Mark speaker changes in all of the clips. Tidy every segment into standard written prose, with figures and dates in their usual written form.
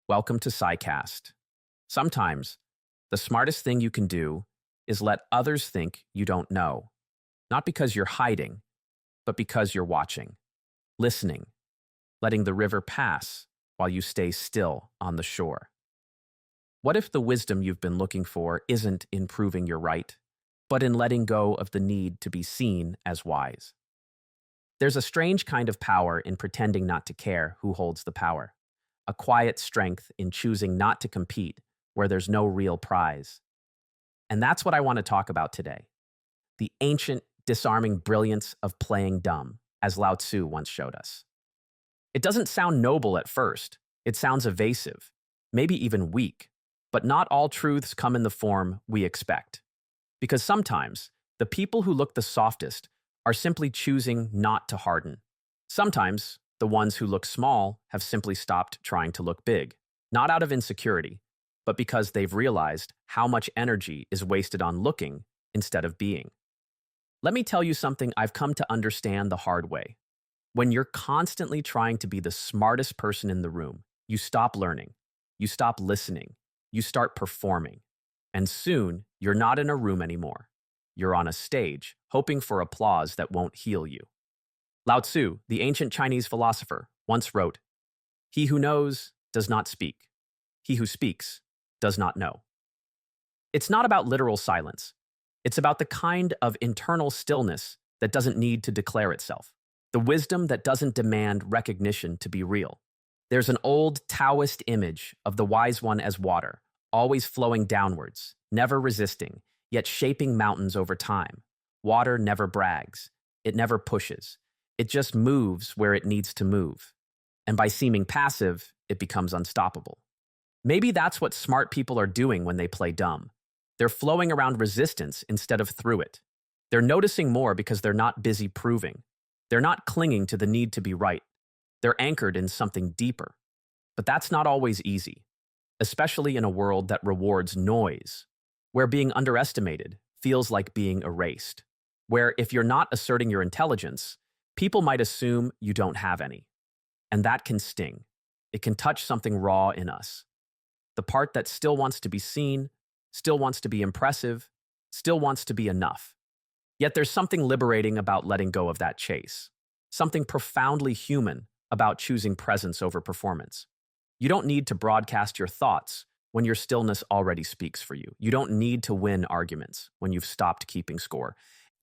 Speaker 1: Welcome to Psycast. Sometimes, the smartest thing you can do is let others think you don't know, not because you're hiding, but because you're watching, listening, letting the river pass while you stay still on the shore. What if the wisdom you've been looking for isn't in proving you're right, but in letting go of the need to be seen as wise? There's a strange kind of power in pretending not to care who holds the power, a quiet strength in choosing not to compete where there's no real prize. And that's what I want to talk about today. The ancient, disarming brilliance of playing dumb, as Lao Tzu once showed us. It doesn't sound noble at first. It sounds evasive, maybe even weak. But not all truths come in the form we expect. Because sometimes, the people who look the softest are simply choosing not to harden. Sometimes, the ones who look small have simply stopped trying to look big, not out of insecurity, but because they've realized how much energy is wasted on looking instead of being. Let me tell you something I've come to understand the hard way. When you're constantly trying to be the smartest person in the room, you stop learning, you stop listening, you start performing, and soon you're not in a room anymore. You're on a stage, hoping for applause that won't heal you. Lao Tzu, the ancient Chinese philosopher, once wrote, "He who knows does not speak. He who speaks does not know." It's not about literal silence. It's about the kind of internal stillness that doesn't need to declare itself, the wisdom that doesn't demand recognition to be real. There's an old Taoist image of the wise one as water, always flowing downwards, never resisting, yet shaping mountains over time. Water never brags. It never pushes. It just moves where it needs to move. And by seeming passive, it becomes unstoppable. Maybe that's what smart people are doing when they play dumb. They're flowing around resistance instead of through it. They're noticing more because they're not busy proving. They're not clinging to the need to be right. They're anchored in something deeper. But that's not always easy, especially in a world that rewards noise, where being underestimated feels like being erased, where if you're not asserting your intelligence, people might assume you don't have any. And that can sting. It can touch something raw in us. The part that still wants to be seen, still wants to be impressive, still wants to be enough. Yet there's something liberating about letting go of that chase. Something profoundly human about choosing presence over performance. You don't need to broadcast your thoughts when your stillness already speaks for you. You don't need to win arguments when you've stopped keeping score.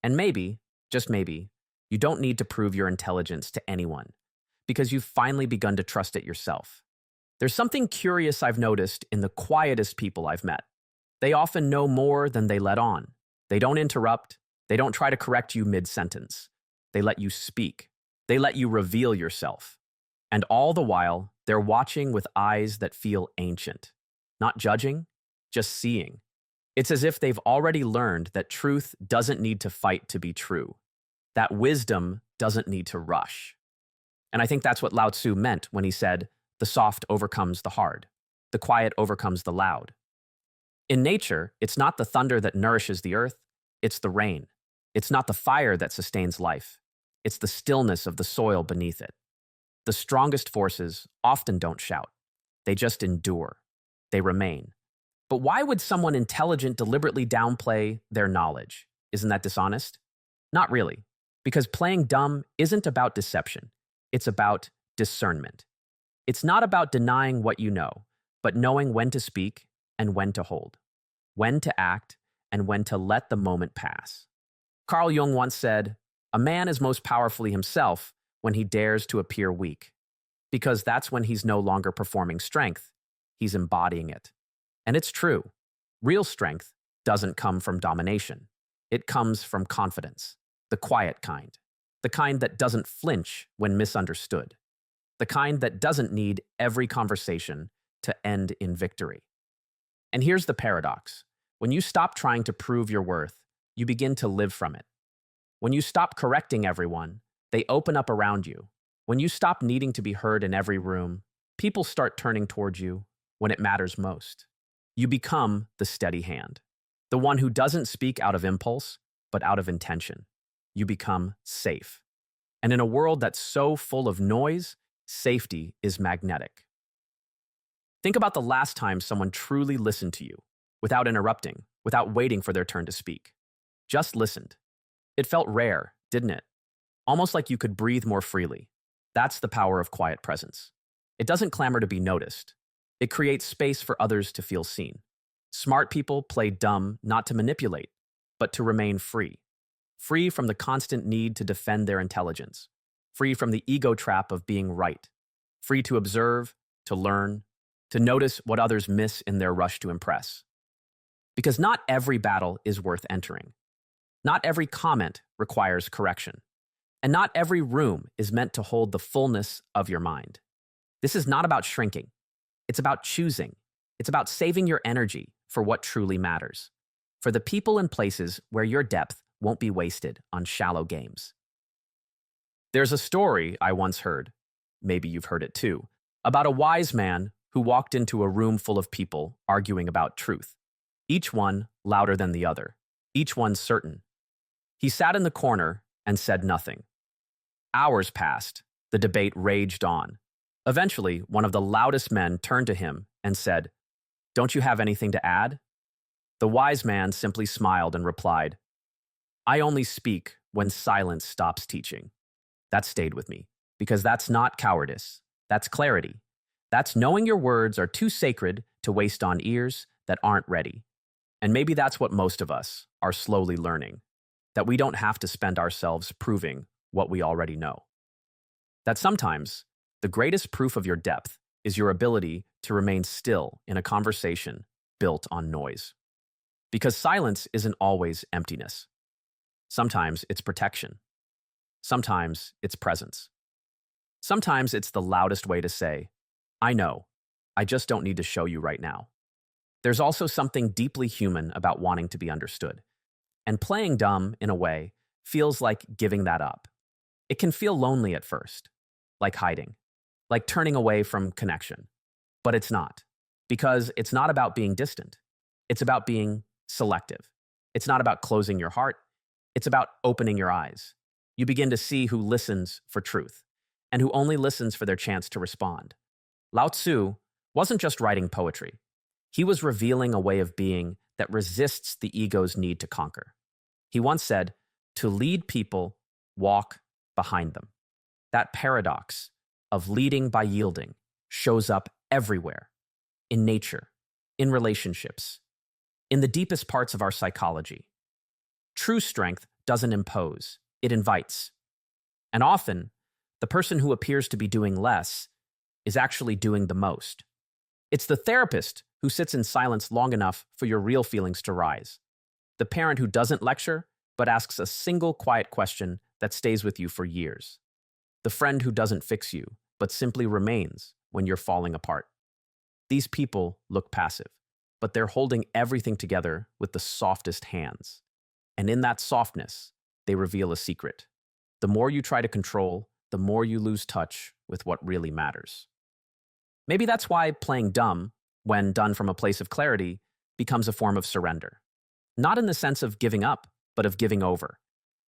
Speaker 1: And maybe, just maybe, you don't need to prove your intelligence to anyone because you've finally begun to trust it yourself. There's something curious I've noticed in the quietest people I've met. They often know more than they let on. They don't interrupt. They don't try to correct you mid-sentence. They let you speak. They let you reveal yourself. And all the while, they're watching with eyes that feel ancient. Not judging, just seeing. It's as if they've already learned that truth doesn't need to fight to be true. That wisdom doesn't need to rush. And I think that's what Lao Tzu meant when he said, "The soft overcomes the hard. The quiet overcomes the loud." In nature, it's not the thunder that nourishes the earth, it's the rain. It's not the fire that sustains life. It's the stillness of the soil beneath it. The strongest forces often don't shout. They just endure. They remain. But why would someone intelligent deliberately downplay their knowledge? Isn't that dishonest? Not really. Because playing dumb isn't about deception. It's about discernment. It's not about denying what you know, but knowing when to speak and when to hold, when to act and when to let the moment pass. Carl Jung once said, "A man is most powerfully himself when he dares to appear weak, because that's when he's no longer performing strength, he's embodying it." And it's true. Real strength doesn't come from domination. It comes from confidence, the quiet kind, the kind that doesn't flinch when misunderstood, the kind that doesn't need every conversation to end in victory. And here's the paradox. When you stop trying to prove your worth, you begin to live from it. When you stop correcting everyone, they open up around you. When you stop needing to be heard in every room, people start turning towards you when it matters most. You become the steady hand, the one who doesn't speak out of impulse, but out of intention. You become safe. And in a world that's so full of noise, safety is magnetic. Think about the last time someone truly listened to you, without interrupting, without waiting for their turn to speak. Just listened. It felt rare, didn't it? Almost like you could breathe more freely. That's the power of quiet presence. It doesn't clamor to be noticed. It creates space for others to feel seen. Smart people play dumb not to manipulate, but to remain free. Free from the constant need to defend their intelligence. Free from the ego trap of being right. Free to observe, to learn, to notice what others miss in their rush to impress. Because not every battle is worth entering. Not every comment requires correction. And not every room is meant to hold the fullness of your mind. This is not about shrinking. It's about choosing. It's about saving your energy for what truly matters. For the people and places where your depth won't be wasted on shallow games. There's a story I once heard, maybe you've heard it too, about a wise man who walked into a room full of people arguing about truth. Each one louder than the other, each one certain. He sat in the corner and said nothing. Hours passed. The debate raged on. Eventually, one of the loudest men turned to him and said, "Don't you have anything to add?" The wise man simply smiled and replied, "I only speak when silence stops teaching." That stayed with me, because that's not cowardice. That's clarity. That's knowing your words are too sacred to waste on ears that aren't ready. And maybe that's what most of us are slowly learning, that we don't have to spend ourselves proving what we already know. That sometimes the greatest proof of your depth is your ability to remain still in a conversation built on noise. Because silence isn't always emptiness. Sometimes it's protection. Sometimes it's presence. Sometimes it's the loudest way to say, "I know, I just don't need to show you right now." There's also something deeply human about wanting to be understood. And playing dumb, in a way, feels like giving that up. It can feel lonely at first, like hiding, like turning away from connection. But it's not, because it's not about being distant. It's about being selective. It's not about closing your heart. It's about opening your eyes. You begin to see who listens for truth and who only listens for their chance to respond. Lao Tzu wasn't just writing poetry. He was revealing a way of being that resists the ego's need to conquer. He once said, "To lead people, walk behind them." That paradox of leading by yielding shows up everywhere, in nature, in relationships, in the deepest parts of our psychology. True strength doesn't impose, it invites. And often, the person who appears to be doing less is actually doing the most. It's the therapist who sits in silence long enough for your real feelings to rise. The parent who doesn't lecture, but asks a single quiet question that stays with you for years. The friend who doesn't fix you, but simply remains when you're falling apart. These people look passive, but they're holding everything together with the softest hands. And in that softness, they reveal a secret. The more you try to control, the more you lose touch with what really matters. Maybe that's why playing dumb, when done from a place of clarity, becomes a form of surrender. Not in the sense of giving up, but of giving over.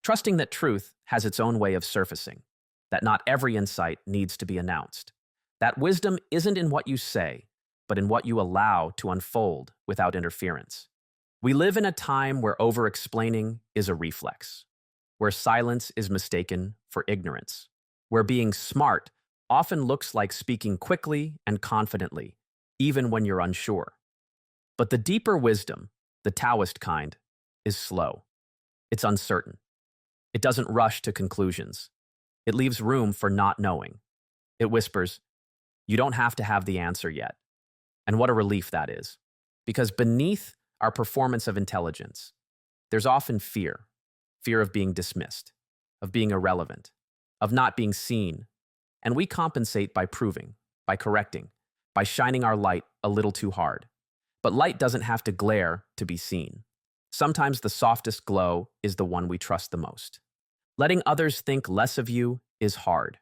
Speaker 1: Trusting that truth has its own way of surfacing, that not every insight needs to be announced. That wisdom isn't in what you say, but in what you allow to unfold without interference. We live in a time where over-explaining is a reflex, where silence is mistaken for ignorance, where being smart often looks like speaking quickly and confidently, even when you're unsure. But the deeper wisdom, the Taoist kind, is slow. It's uncertain. It doesn't rush to conclusions. It leaves room for not knowing. It whispers, "You don't have to have the answer yet." And what a relief that is. Because beneath our performance of intelligence, there's often fear. Fear of being dismissed, of being irrelevant, of not being seen. And we compensate by proving, by correcting, by shining our light a little too hard. But light doesn't have to glare to be seen. Sometimes the softest glow is the one we trust the most. Letting others think less of you is hard,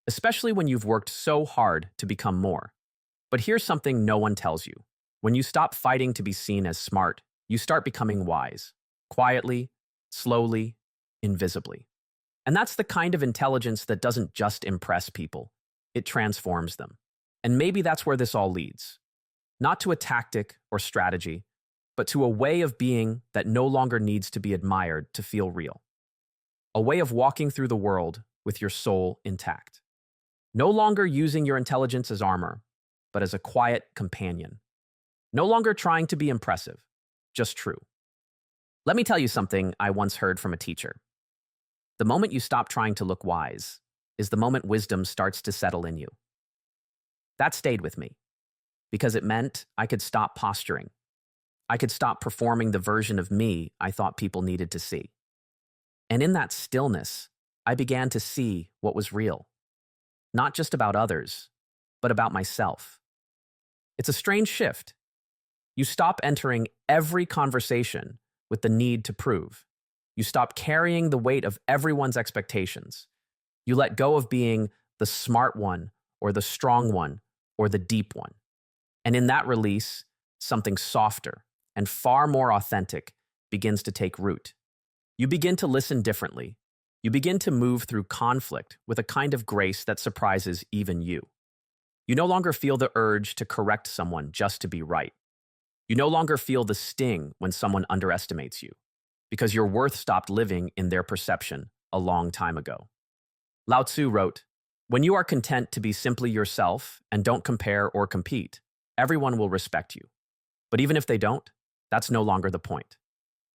Speaker 1: especially when you've worked so hard to become more. But here's something no one tells you. When you stop fighting to be seen as smart, you start becoming wise, quietly, slowly, invisibly. And that's the kind of intelligence that doesn't just impress people, it transforms them. And maybe that's where this all leads. not to a tactic or strategy, but to a way of being that no longer needs to be admired to feel real. A way of walking through the world with your soul intact. No longer using your intelligence as armor, but as a quiet companion. No longer trying to be impressive, just true. Let me tell you something I once heard from a teacher. The moment you stop trying to look wise is the moment wisdom starts to settle in you. That stayed with me because it meant I could stop posturing. I could stop performing the version of me I thought people needed to see. And in that stillness, I began to see what was real. Not just about others, but about myself. It's a strange shift. You stop entering every conversation with the need to prove. You stop carrying the weight of everyone's expectations. You let go of being the smart one or the strong one or the deep one. And in that release, something softer and far more authentic begins to take root. You begin to listen differently. You begin to move through conflict with a kind of grace that surprises even you. You no longer feel the urge to correct someone just to be right. You no longer feel the sting when someone underestimates you, because your worth stopped living in their perception a long time ago. Lao Tzu wrote, "When you are content to be simply yourself and don't compare or compete, everyone will respect you. But even if they don't, that's no longer the point.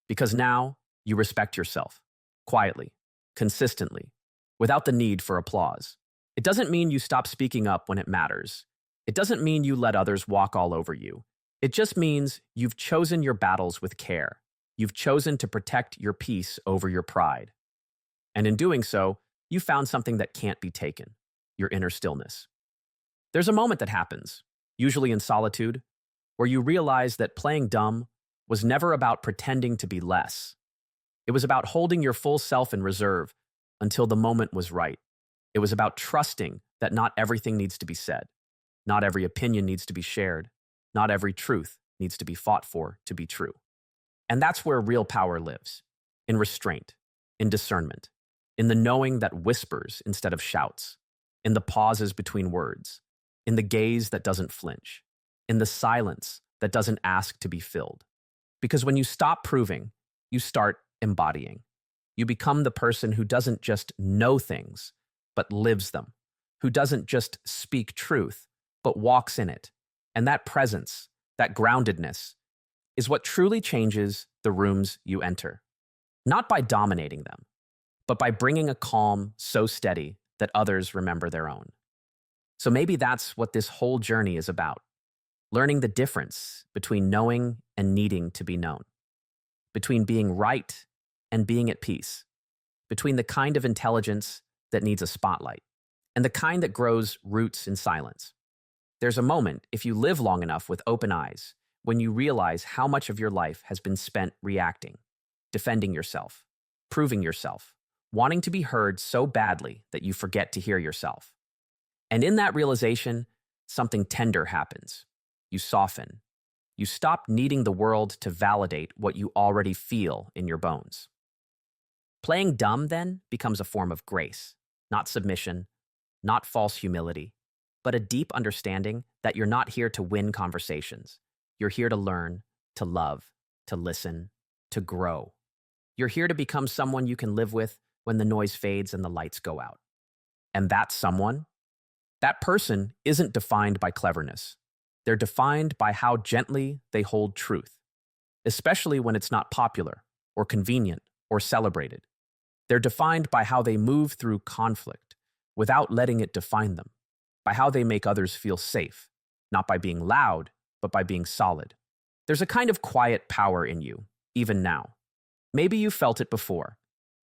Speaker 1: Because now you respect yourself, quietly, consistently, without the need for applause. It doesn't mean you stop speaking up when it matters. It doesn't mean you let others walk all over you. It just means you've chosen your battles with care. You've chosen to protect your peace over your pride. And in doing so, you found something that can't be taken, your inner stillness. There's a moment that happens, usually in solitude, where you realize that playing dumb was never about pretending to be less. It was about holding your full self in reserve until the moment was right. It was about trusting that not everything needs to be said. Not every opinion needs to be shared. Not every truth needs to be fought for to be true. And that's where real power lives, in restraint, in discernment, in the knowing that whispers instead of shouts, in the pauses between words, in the gaze that doesn't flinch, in the silence that doesn't ask to be filled. Because when you stop proving, you start embodying. You become the person who doesn't just know things, but lives them, who doesn't just speak truth, but walks in it. And that presence, that groundedness, is what truly changes the rooms you enter. Not by dominating them, but by bringing a calm so steady that others remember their own. So maybe that's what this whole journey is about. Learning the difference between knowing and needing to be known. Between being right and being at peace. Between the kind of intelligence that needs a spotlight and the kind that grows roots in silence. There's a moment, if you live long enough with open eyes, when you realize how much of your life has been spent reacting, defending yourself, proving yourself, wanting to be heard so badly that you forget to hear yourself. And in that realization, something tender happens. You soften. You stop needing the world to validate what you already feel in your bones. Playing dumb, then, becomes a form of grace, not submission, not false humility, but a deep understanding that you're not here to win conversations. You're here to learn, to love, to listen, to grow. You're here to become someone you can live with when the noise fades and the lights go out. And that someone, that person isn't defined by cleverness. They're defined by how gently they hold truth, especially when it's not popular or convenient or celebrated. They're defined by how they move through conflict without letting it define them, by how they make others feel safe, not by being loud, but by being solid. There's a kind of quiet power in you, even now. Maybe you felt it before,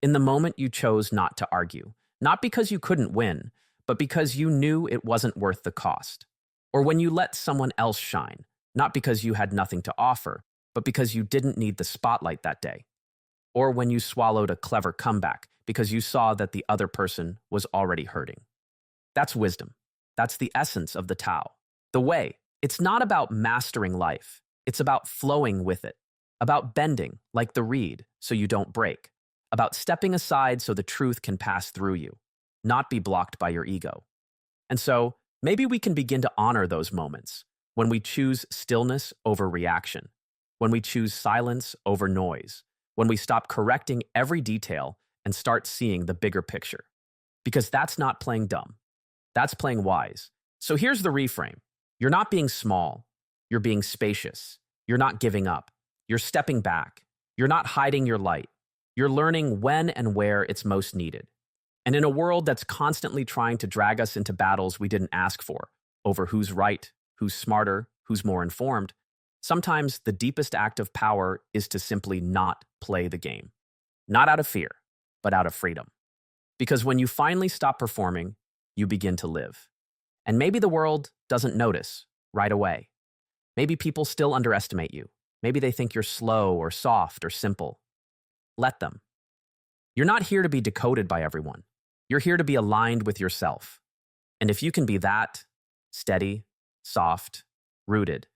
Speaker 1: in the moment you chose not to argue, not because you couldn't win, but because you knew it wasn't worth the cost. Or when you let someone else shine, not because you had nothing to offer, but because you didn't need the spotlight that day. Or when you swallowed a clever comeback because you saw that the other person was already hurting. That's wisdom. That's the essence of the Tao. The way. It's not about mastering life. It's about flowing with it. About bending, like the reed, so you don't break. About stepping aside so the truth can pass through you, not be blocked by your ego. And so, maybe we can begin to honor those moments, when we choose stillness over reaction, when we choose silence over noise, when we stop correcting every detail and start seeing the bigger picture. Because that's not playing dumb. That's playing wise. So here's the reframe. You're not being small. You're being spacious. You're not giving up. You're stepping back. You're not hiding your light. You're learning when and where it's most needed. And in a world that's constantly trying to drag us into battles we didn't ask for, over who's right, who's smarter, who's more informed, sometimes the deepest act of power is to simply not play the game. Not out of fear, but out of freedom. Because when you finally stop performing, you begin to live. And maybe the world doesn't notice right away. Maybe people still underestimate you. Maybe they think you're slow or soft or simple. Let them. You're not here to be decoded by everyone. You're here to be aligned with yourself. And if you can be that, steady, soft, rooted,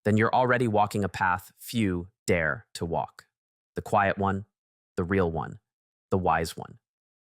Speaker 1: then you're already walking a path few dare to walk. The quiet one, the real one, the wise one.